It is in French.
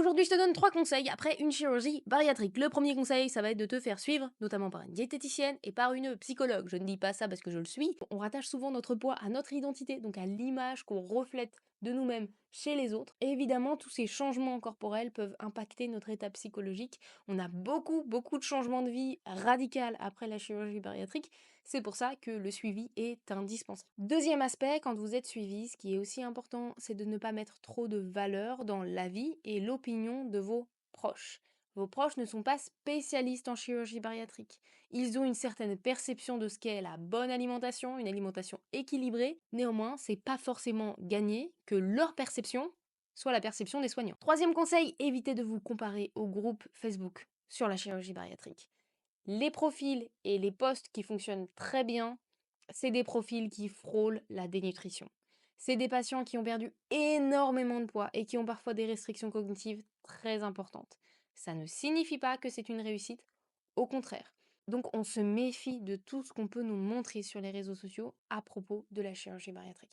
Aujourd'hui, je te donne 3 conseils après une chirurgie bariatrique. Le premier conseil, ça va être de te faire suivre, notamment par une diététicienne et par une psychologue. Je ne dis pas ça parce que je le suis. On rattache souvent notre poids à notre identité, donc à l'image qu'on reflète de nous-mêmes chez les autres. Et évidemment, tous ces changements corporels peuvent impacter notre état psychologique. On a beaucoup de changements de vie radicaux après la chirurgie bariatrique. C'est pour ça que le suivi est indispensable. Deuxième aspect, quand vous êtes suivi, ce qui est aussi important, c'est de ne pas mettre trop de valeur dans l'avis et l'opinion de vos proches. Vos proches ne sont pas spécialistes en chirurgie bariatrique. Ils ont une certaine perception de ce qu'est la bonne alimentation, une alimentation équilibrée. Néanmoins, c'est pas forcément gagné que leur perception soit la perception des soignants. Troisième conseil, évitez de vous comparer au groupe Facebook sur la chirurgie bariatrique. Les profils et les posts qui fonctionnent très bien, c'est des profils qui frôlent la dénutrition. C'est des patients qui ont perdu énormément de poids et qui ont parfois des restrictions cognitives très importantes. Ça ne signifie pas que c'est une réussite, au contraire. Donc on se méfie de tout ce qu'on peut nous montrer sur les réseaux sociaux à propos de la chirurgie bariatrique.